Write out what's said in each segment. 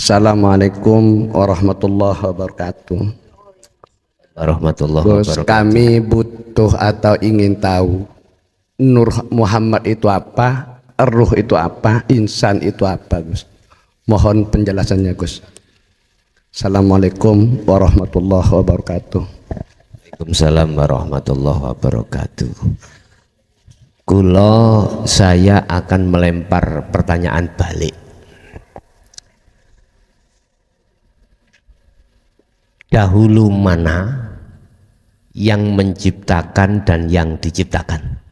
Assalamualaikum warahmatullahi wabarakatuh. Warahmatullahi Gus, wabarakatuh. kami butuh atau ingin tahu Nur Muhammad itu apa, ruh itu apa, insan itu apa, Gus? Mohon penjelasannya, Gus. Assalamualaikum warahmatullahi wabarakatuh. Waalaikumsalam warahmatullahi wabarakatuh. Saya akan melempar pertanyaan balik. Dahulu mana yang menciptakan dan yang diciptakan?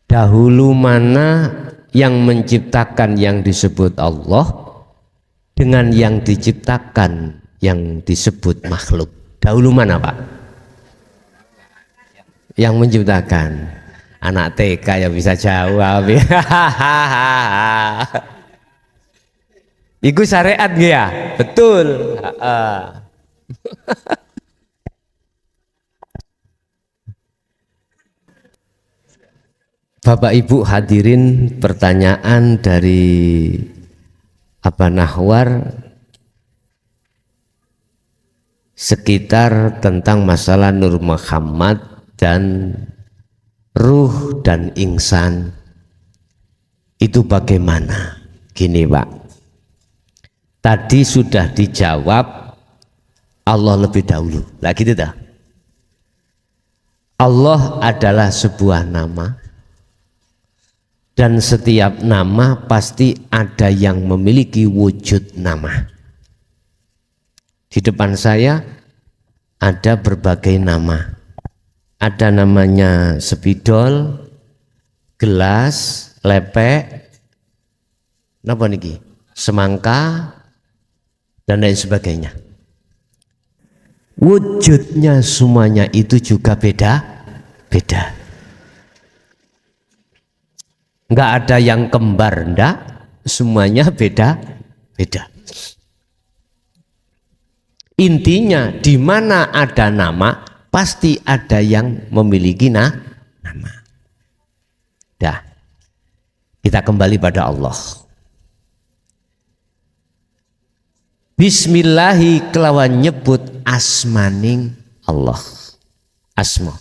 Dahulu mana yang menciptakan yang disebut Allah dengan yang diciptakan yang disebut makhluk? Dahulu mana, Pak? Yang menciptakan. Anak TK ya bisa jawab. Iku syariat ya, betul. Bapak Ibu hadirin, pertanyaan dari Abah Nahwar sekitar tentang masalah Nur Muhammad dan ruh dan insan itu bagaimana? Gini Pak, tadi sudah dijawab Allah lebih dahulu. Lah gitu dah. Allah adalah sebuah nama dan setiap nama pasti ada yang memiliki wujud nama. Di depan saya ada berbagai nama. Ada namanya spidol, gelas, lepek, napa niki? Semangka dan lain sebagainya. Wujudnya semuanya itu juga beda-beda. Enggak ada yang kembar, enggak, semuanya beda-beda. Intinya di mana ada nama pasti ada yang memiliki nama. Dah. Kita kembali pada Allah. Bismillahi kelawan nyebut asmaning Allah. Asma.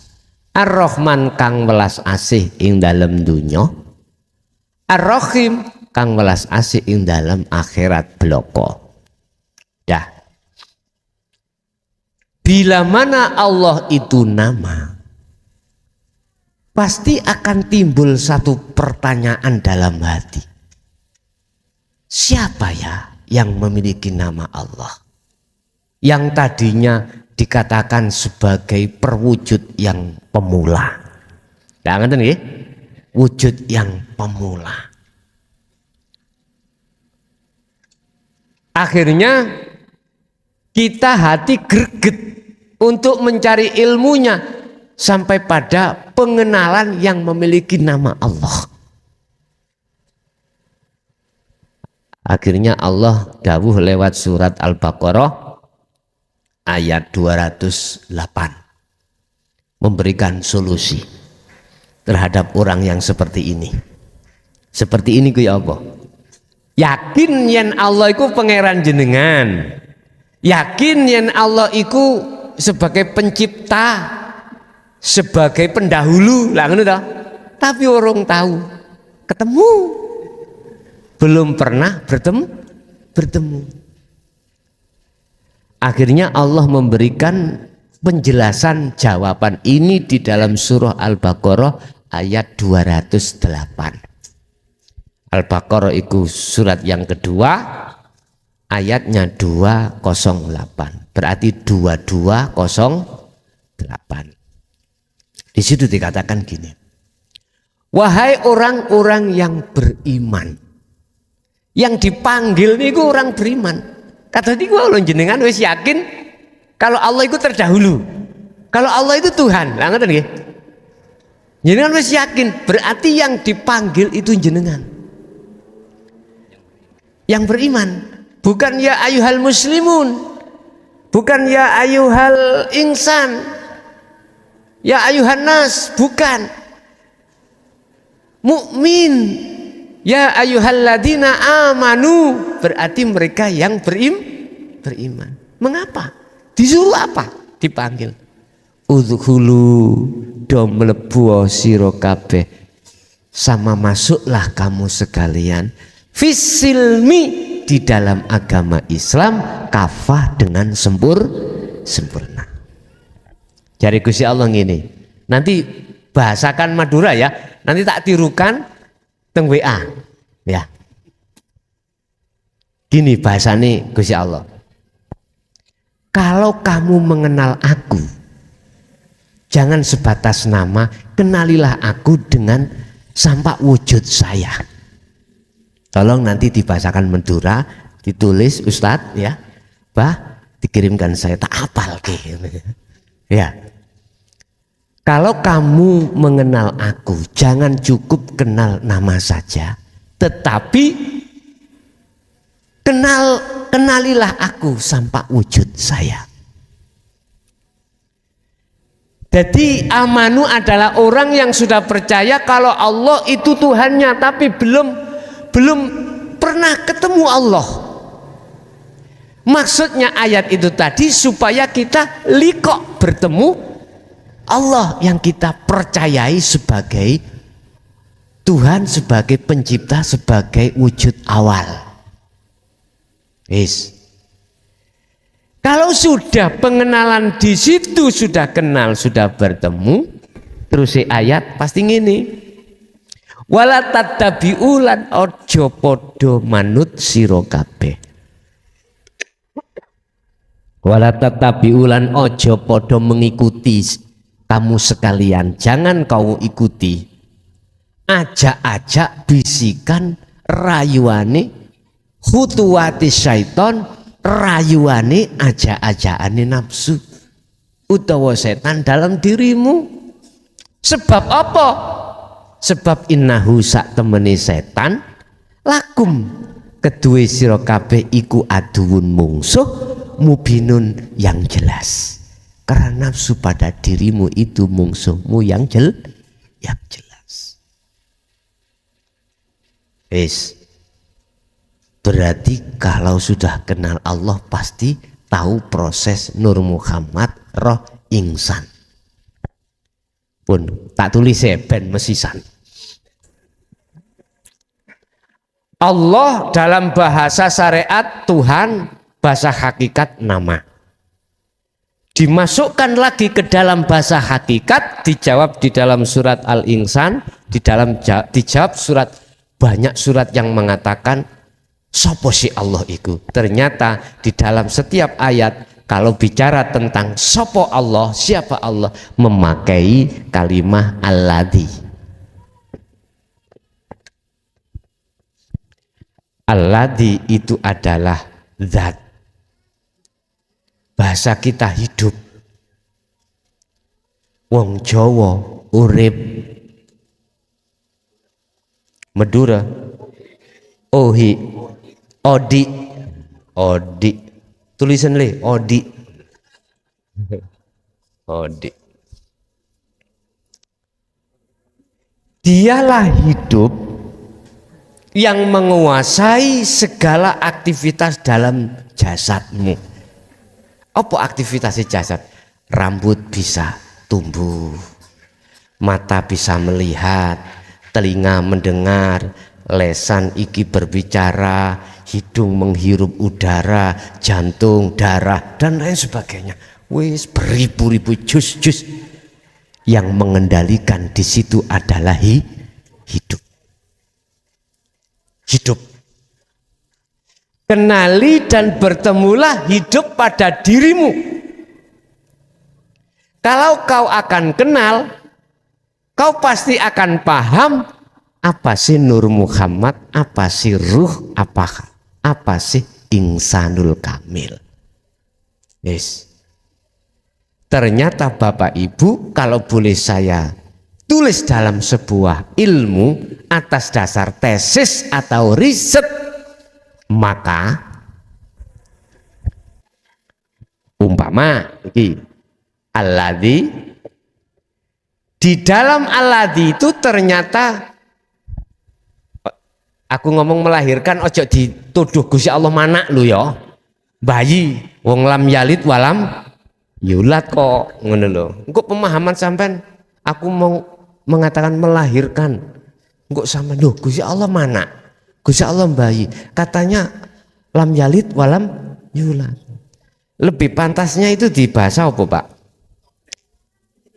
Ar-Rahman kang welas asih ing dalem dunya. Ar-Rahim kang welas asih ing dalem akhirat bloko. Dah. Bila mana Allah itu nama, pasti akan timbul satu pertanyaan dalam hati. Siapa ya yang memiliki nama Allah? Yang tadinya dikatakan sebagai perwujud yang pemula. Jangan ngerti nggih? Wujud yang pemula. Akhirnya kita hati greget untuk mencari ilmunya sampai pada pengenalan yang memiliki nama Allah. Akhirnya Allah dawuh lewat surat Al-Baqarah ayat 208 memberikan solusi terhadap orang yang seperti ini. Seperti ini ku ya Allah. Yakin yen Allah iku pangeran jenengan. Yakin yen Allah iku sebagai pencipta, sebagai pendahulu, lah ngono toh. Tapi orang tahu ketemu belum pernah bertemu. Akhirnya Allah memberikan penjelasan jawaban ini di dalam surah Al-Baqarah ayat 208. Al-Baqarah itu surat yang kedua, ayatnya 208. Berarti 2208. Di situ dikatakan gini. Wahai orang-orang yang beriman. Yang dipanggil niku orang beriman. Kata niku Allah jenengan wis yakin kalau Allah itu terdahulu. Kalau Allah itu Tuhan. Lah ngoten nggih. Jenengan wis yakin, berarti yang dipanggil itu jenengan. Yang beriman, bukan ya ayyuhal muslimun, bukan ya ayyuhal insan, ya ayyuhan nas, bukan. Mukmin, Ya ayyuhalladzina amanu, berarti mereka yang beriman. Mengapa? Disuruh apa? Dipanggil. Udkhulu, do mlebu sira kabeh, sama masuklah kamu sekalian fisilmi, di dalam agama Islam, kafah dengan sempurna. Jari Gusti Allah ngene. Nanti bahasakan Madura ya. Nanti tak tirukan teng WA. Ya. Gini bahasane Gusti Allah. Kalau kamu mengenal aku, jangan sebatas nama, kenalilah aku dengan sampai wujud saya. Tolong nanti dibahasakan Madura, ditulis Ustadz ya. Dikirimkan saya, tak apal ke. Ya. Kalau kamu mengenal aku, jangan cukup kenal nama saja, tetapi kenalilah aku sampai wujud saya. Jadi amanu adalah orang yang sudah percaya kalau Allah itu Tuhannya, tapi belum pernah ketemu Allah. Maksudnya ayat itu tadi supaya kita liqo, bertemu Allah yang kita percayai sebagai Tuhan, sebagai pencipta, sebagai wujud awal. Kalau sudah pengenalan di situ, sudah kenal, sudah bertemu, terus ayat pasti ngene. Wala tattabi'ulan ojo podo manut sira kabeh. Wala tattabi'ulan ojo podo mengikuti kamu sekalian, jangan kau ikuti ajak-ajak bisikan rayuane khutuwati syaiton, rayuane ajak-ajakane nafsu utawa setan dalam dirimu. Sebab apa? Sebab innahu sak temene setan lakum kedue sira kabeh iku aduun mungsuh mubinun yang jelas. Karena nafsu pada dirimu itu mungsuhmu yang jelas. Berarti kalau sudah kenal Allah pasti tahu proses Nur Muhammad roh ingsan. Pun tak tulis ben mesisan. Allah dalam bahasa syariat Tuhan, bahasa hakikat nama. Dimasukkan lagi ke dalam bahasa hakikat, dijawab di dalam surat Al-Insan, dijawab banyak surat yang mengatakan sopo si Allah itu. Ternyata di dalam setiap ayat kalau bicara tentang sopo Allah, siapa Allah, memakai kalimah alladzi. Alladzi itu adalah zat. Bahasa kita hidup. Wong Jawa urip. Madura ohi, odi, tulisan le odi. Dialah hidup yang menguasai segala aktivitas dalam jasadmu. Apa aktivitas jasad? Rambut bisa tumbuh, mata bisa melihat, telinga mendengar, lesan iki berbicara, hidung menghirup udara, jantung, darah, dan lain sebagainya. Wis beribu-ribu jus-jus yang mengendalikan di situ adalah hidup. Kenali dan bertemulah hidup pada dirimu. Kalau kau akan kenal, kau pasti akan paham apa sih Nur Muhammad, apa sih ruh, apa sih Insanul Kamil. Ternyata Bapak Ibu, kalau boleh saya tulis dalam sebuah ilmu atas dasar tesis atau riset, maka umpama iki alladzi, di dalam alladzi itu ternyata Aku ngomong melahirkan ojo dituduh Gusti Allah manak lu ya. Bayi wong lam yalid walam yulat kok ngono lho. Engko pemahaman sampean aku mau mengatakan melahirkan. Engko sampean lho Gusti Allah manak. Gusti Allah bayi. Katanya lam yalid walam yulat. Lebih pantasnya itu di bahasa apa, Pak?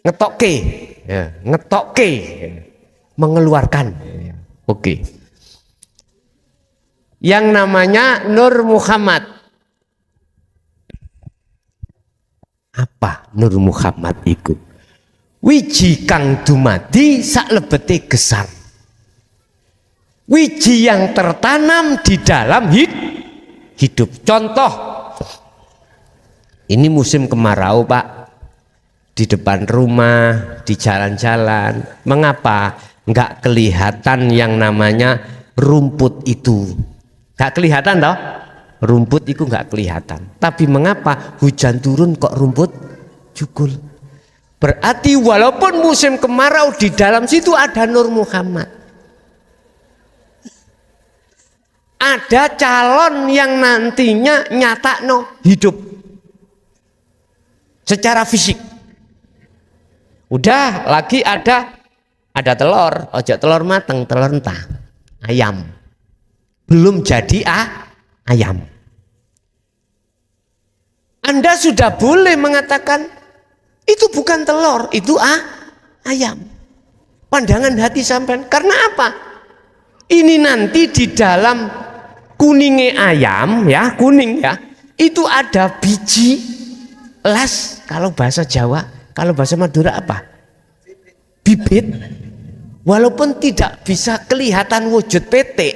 Ngetokke. Ya, ngetokke. Mengeluarkan. Oke. Yang namanya Nur Muhammad. Apa Nur Muhammad itu? Wiji kang dumadi saklebete gesang. Wiji yang tertanam di dalam hidup. Contoh, ini musim kemarau, Pak. Di depan rumah, di jalan-jalan. Mengapa enggak kelihatan yang namanya rumput itu? Enggak kelihatan toh? Rumput itu enggak kelihatan. Tapi mengapa hujan turun kok rumput jugul? Berarti walaupun musim kemarau di dalam situ ada Nur Muhammad. Ada calon yang nantinya nyata hidup secara fisik. Udah lagi ada telur, ojo telur mateng, telur entah, ayam. Belum jadi ayam. Anda sudah boleh mengatakan itu bukan telur, itu ayam. Pandangan hati sampean. Karena apa? Ini nanti di dalam kuningnya ayam ya, kuning ya, itu ada biji las kalau bahasa Jawa, kalau bahasa Madura apa? Bibit. Walaupun tidak bisa kelihatan wujud petik,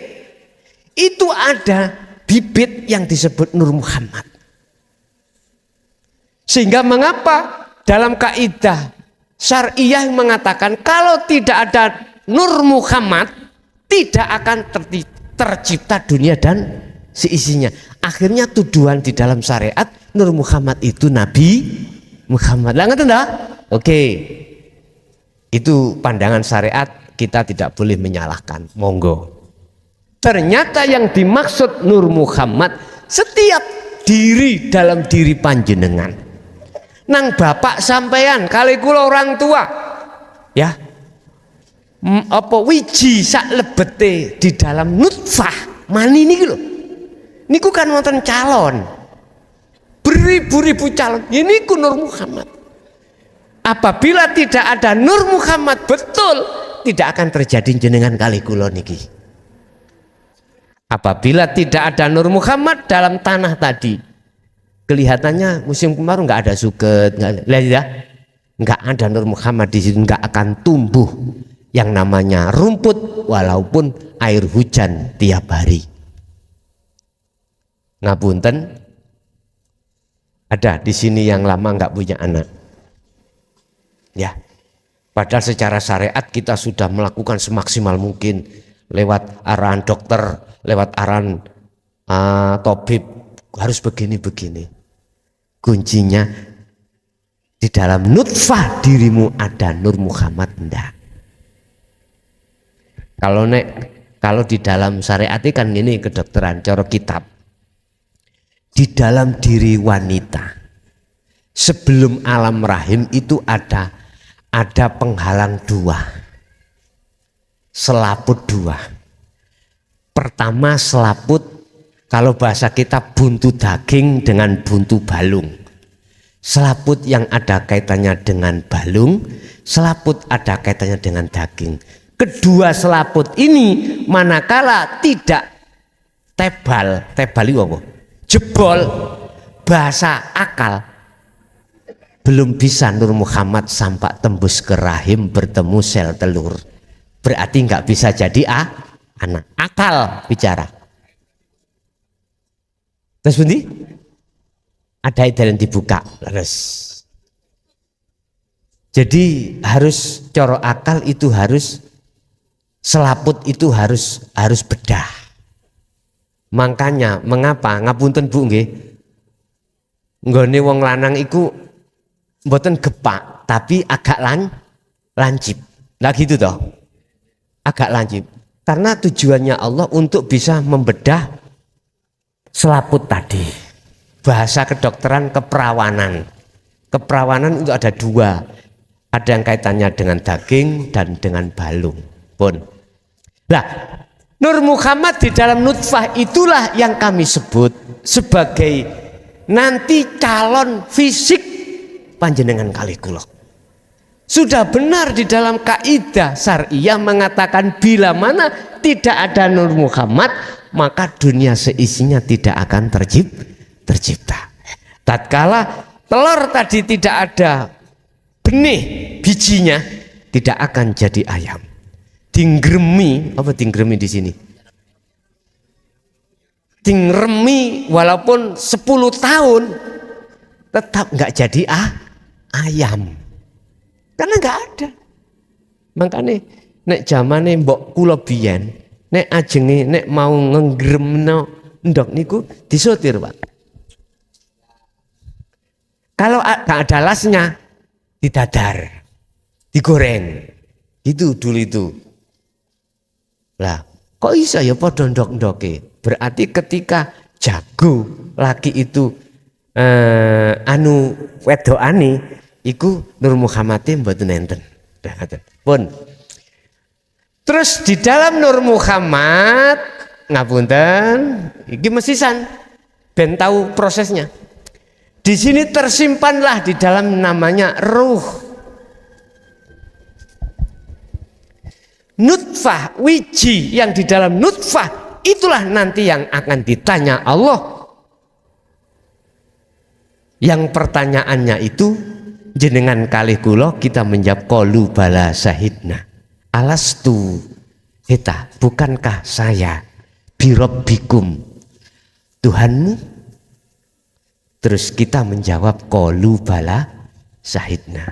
itu ada bibit yang disebut Nur Muhammad. Sehingga mengapa dalam kaidah syariah mengatakan kalau tidak ada Nur Muhammad tidak akan tercipta dunia dan seisinya. Akhirnya tuduhan di dalam syariat Nur Muhammad itu Nabi Muhammad. Lah ngerti enggak? Oke. Itu pandangan syariat, kita tidak boleh menyalahkan. Monggo. Ternyata yang dimaksud Nur Muhammad setiap diri dalam diri panjenengan. Nang bapak sampean kali kula orang tua ya apa wiji sak lebete di dalam nutfah mani niki lho niku kan wonten calon beribu-ribu calon ini ku Nur Muhammad. Apabila tidak ada Nur Muhammad betul tidak akan terjadi jenengan kali kula niki. Apabila tidak ada Nur Muhammad dalam tanah tadi kelihatannya musim kemarau nggak ada suket, nggak ada Nur Muhammad di situ, nggak akan tumbuh yang namanya rumput walaupun air hujan tiap hari. Ngapunten, ada di sini yang lama nggak punya anak, ya. Padahal secara syariat kita sudah melakukan semaksimal mungkin lewat arahan dokter, lewat arahan tabib harus begini-begini. Kuncinya di dalam nutfah dirimu ada Nur Muhammad enggak? Kalau di dalam syariat kan ini kedokteran cara kitab. Di dalam diri wanita sebelum alam rahim itu ada penghalang dua, selaput dua. Pertama selaput, kalau bahasa kita buntu daging dengan buntu balung. Selaput yang ada kaitannya dengan balung, selaput ada kaitannya dengan daging. Kedua selaput ini manakala tidak tebal itu apa? Jebol, bahasa akal, belum bisa Nur Muhammad sampai tembus ke rahim bertemu sel telur. Berarti nggak bisa jadi anak. Akal bicara. Terus bunyi? Ada yang dibuka. Terus. Jadi harus coro akal itu harus selaput itu harus bedah. Makanya mengapa ngapunten Bu nggih? Nggone wong lanang iku mboten gepak tapi agak lancip. Lah gitu toh. Agak lancip. Karena tujuannya Allah untuk bisa membedah selaput tadi. Bahasa kedokteran keperawanan. Keperawanan itu ada dua. Ada yang kaitannya dengan daging dan dengan balung. Pun. Nah, Nur Muhammad di dalam nutfah itulah yang kami sebut sebagai nanti calon fisik panjenengan kalih kula. Sudah benar di dalam kaidah syariah mengatakan bila mana tidak ada Nur Muhammad maka dunia seisinya tidak akan tercipta. Tatkala telur tadi tidak ada benih bijinya tidak akan jadi ayam. Dinggremi, apa dinggremi di sini? Dingremi walaupun 10 tahun tetap nggak jadi ayam. Karena nggak ada. Makanya nek zamane mbok kula biyen, nek ajenge nek mau ngenggremno ndok niku disotir, Pak. Kalau nggak ada lasnya, didadar, digoreng. Itu dulu itu. Lah, kok bisa ya padha ndok-ndoke? Berarti ketika jago laki itu wedokane iku Nur Muhammadin mboten enten. Pun. Terus di dalam Nur Muhammad ngapunten, iki mesisan ben tahu prosesnya. Di sini tersimpanlah di dalam namanya ruh. Nutfah, wiji yang di dalam nutfah itulah nanti yang akan ditanya Allah. Yang pertanyaannya itu jenengan kalih kula kita menjawab qalu bala syahidna. Alastu kita, bukankah saya birabbikum Tuhanmu? Terus kita menjawab qalu bala syahidna.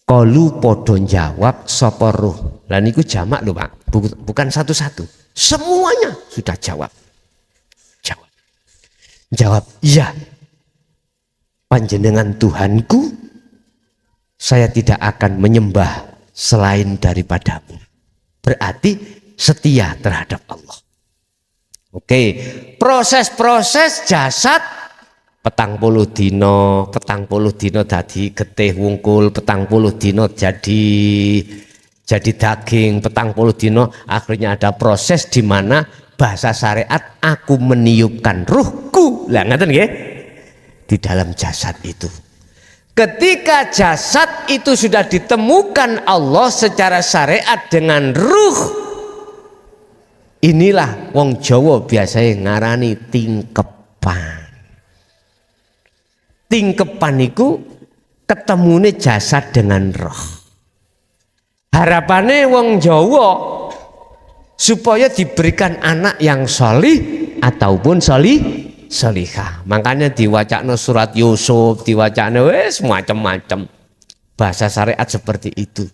Qalu podo jawab sapa ruh. Lah niku jamak lho Pak, bukan satu-satu. Semuanya sudah jawab. Jawab, iya. Panjenengan Tuhanku, saya tidak akan menyembah selain daripadamu. Berarti setia terhadap Allah. Oke, proses-proses jasad petang puluh dino dadi getih wungkul, petang puluh dino jadi daging, petang puluh dino akhirnya ada proses di mana bahasa syariat aku meniupkan ruhku. Lah ngaten nggih? Di dalam jasad itu. Ketika jasad itu sudah ditemukan Allah secara syariat dengan ruh, inilah wong Jawa biasanya ngarani tingkepan. Tingkepan itu ketemune jasad dengan roh. Harapannya wong Jawa supaya diberikan anak yang solih ataupun solihah. Makanya diwacana surat Yusuf, diwacana wes macam-macam. Bahasa syariat seperti itu.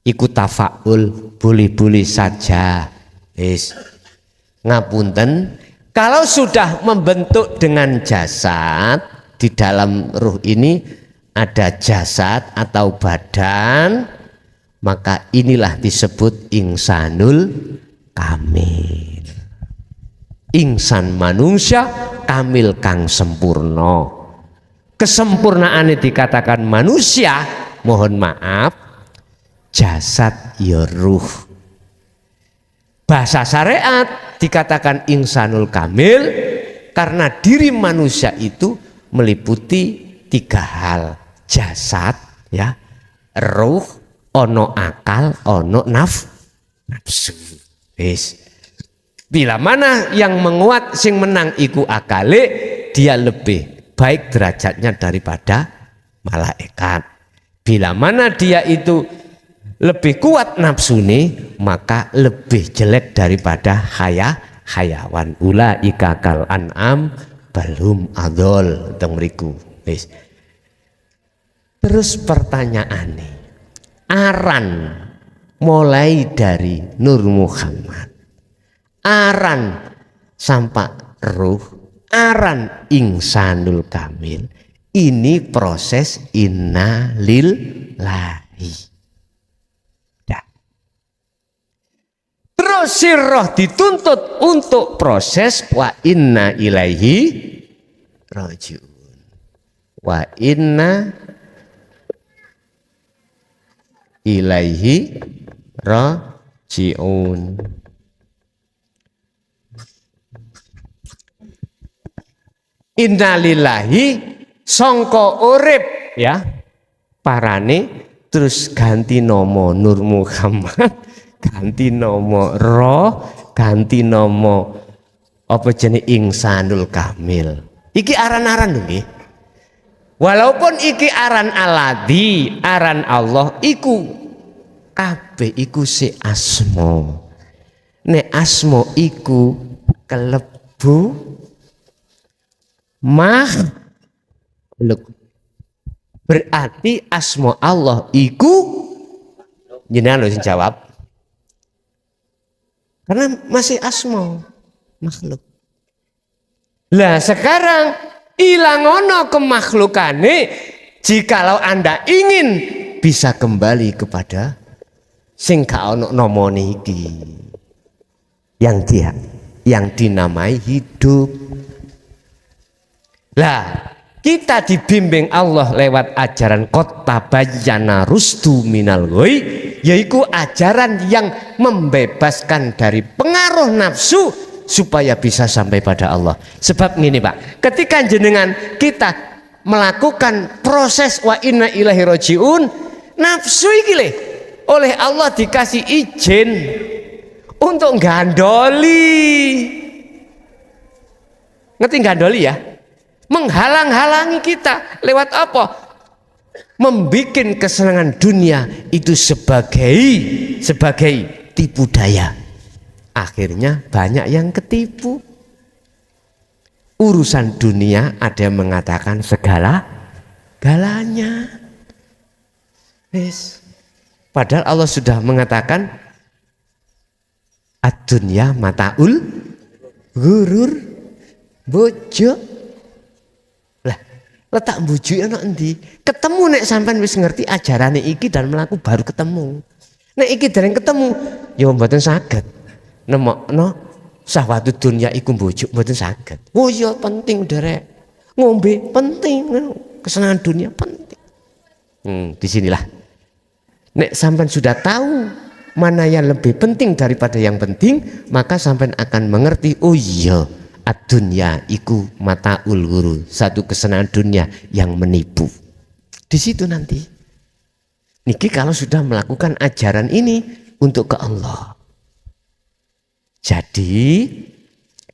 Ikut tafaul, boleh-boleh saja. Wes. Ngapunten, kalau sudah membentuk dengan jasad, di dalam ruh ini ada jasad atau badan, maka inilah disebut insanul kamil. Insan manusia kamil kang sempurna. Kesempurnaane dikatakan manusia, mohon maaf, jasad ya ruh. Bahasa syariat dikatakan insanul kamil karena diri manusia itu meliputi 3 hal, jasad ya, ruh, ono akal, ono nafsu. Wis. Bila mana yang menguat sing menang iku akale, dia lebih baik derajatnya daripada malaikat. Bila mana dia itu lebih kuat nafsune, maka lebih jelek daripada hayawan. Ulaika kal an'am balhum adol teng mriku. Wis. Terus pertanyaane, aran mulai dari Nur Muhammad, aran sampai ruh, aran insanul kamil, ini proses innalillahi. Dah. sirroh dituntut untuk proses wa inna ilaihi rajiun. Wa inna ilaihi rajiun. Innalillahi sangka urip ya parane terus ganti nama Nur Muhammad, ganti nama Roh, ganti nama apa jenenge Ihsanul Kamil. Iki aran-aran lho nggih. Walaupun iki aran Aladi, aran Allah iku kabeh iku si asma. Nek asma iku kelebu makhluk. Berarti asma Allah iku jenengan lho sing jawab. Karena masih asma makhluk. Lah sekarang ilang ono kemakhlukane, jikalau Anda ingin bisa kembali kepada sing ka ono namane iki. Yang dinamai hidup. Lah, kita dibimbing Allah lewat ajaran kota bayana rusdu minal ghoi, yaitu ajaran yang membebaskan dari pengaruh nafsu supaya bisa sampai pada Allah. Sebab gini Pak, ketika jenengan kita melakukan proses wa inna ilaihi rajiun, nafsu iki le oleh Allah dikasih izin untuk gandoli. Ngerti gandoli ya? Menghalang-halangi kita lewat apa? Membikin kesenangan dunia itu sebagai tipu daya. Akhirnya banyak yang ketipu. Urusan dunia ada yang mengatakan galanya. Yes. Padahal Allah sudah mengatakan ad-dunya mataul gurur, bojo. Letak bujuk ana endi? Ketemu nek sampean wis ngerti ajarane iki dan mlaku baru ketemu. Nek iki dereng ketemu, ya mboten saged. Nemokno syahwatu dunya iku bujuk mboten saged. Oh iya penting derek. Ngombe penting, kesenangan dunia penting. Disinilah. Nek sampean sudah tahu mana yang lebih penting daripada yang penting, maka sampean akan mengerti, oh iya ad-dunya iku mataul ghurur, satu kesenangan dunia yang menipu. Di situ nanti niki kalau sudah melakukan ajaran ini untuk ke Allah. Jadi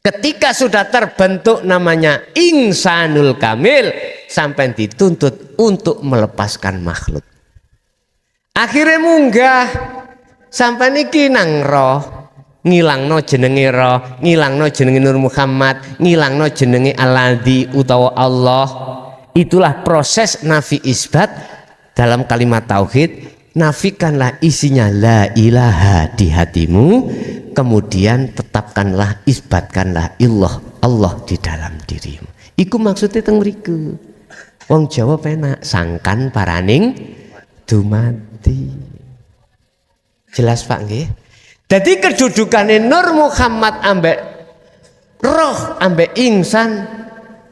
ketika sudah terbentuk namanya Ihsanul Kamil, sampai dituntut untuk melepaskan makhluk. Akhirnya munggah sampai niki nang roh, ngilangno jenenge roh, ngilangno jenenge Nur Muhammad, ngilangno jenenge Alladzi utawa Allah. Itulah proses nafi isbat dalam kalimat tauhid. Nafikanlah isinya la ilaha di hatimu, kemudian tetapkanlah, isbatkanlah Allah di dalam dirimu. Iku maksudnya teng mriku. Wong Jawa penak sangkan paraning dumadi. Jelas Pak nggih? Jadi kedudukannya Nur Muhammad ambek roh ambek Ihsan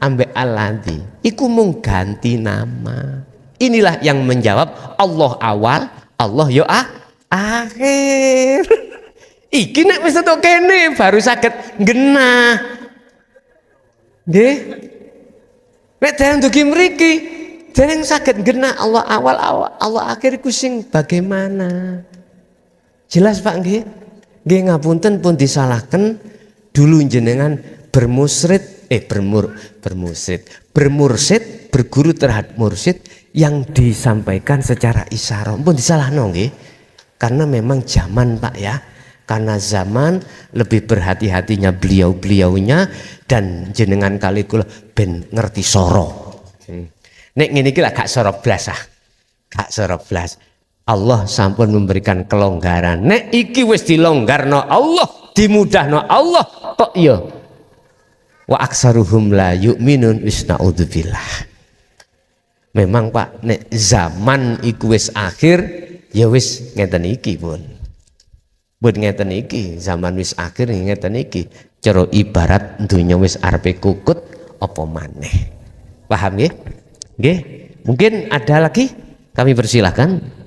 ambek Alladzi iku mung ganti nama. Inilah yang menjawab Allah awal, Allah yo akhir. Iki nek wis tetok kene baru saged genah. Nggih. Nek dereng dugi mriki dereng saged genah Allah awal Allah akhir iku sing bagaimana? Jelas Pak nggih? Nggih ngapunten pun disalahkan dulu jenengan bermursid berguru terhadap mursid yang disampaikan secara isyarah pun disalahno nggih. Karena memang zaman Pak ya, karena zaman lebih berhati-hatinya beliau-beliaunya dan jenengan kali kula ben ngerti soro. Nek ngene iki lak gak soro blas ah. Gak soro blas. Allah sampun memberikan kelonggaran. Nek iki wis dilonggarno Allah, dimudahno Allah kok ya. Wa aksaruhum la yu'minun wis naudzubillah. Memang Pak, nek zaman iku wis akhir, ya wis ngeten iki pun. buat ngeten iki zaman wis akhir ngeten iki cara ibarat dunya wis arepe kukut apa maneh. Paham nggih? Nggih. Mungkin ada lagi, kami persilahkan.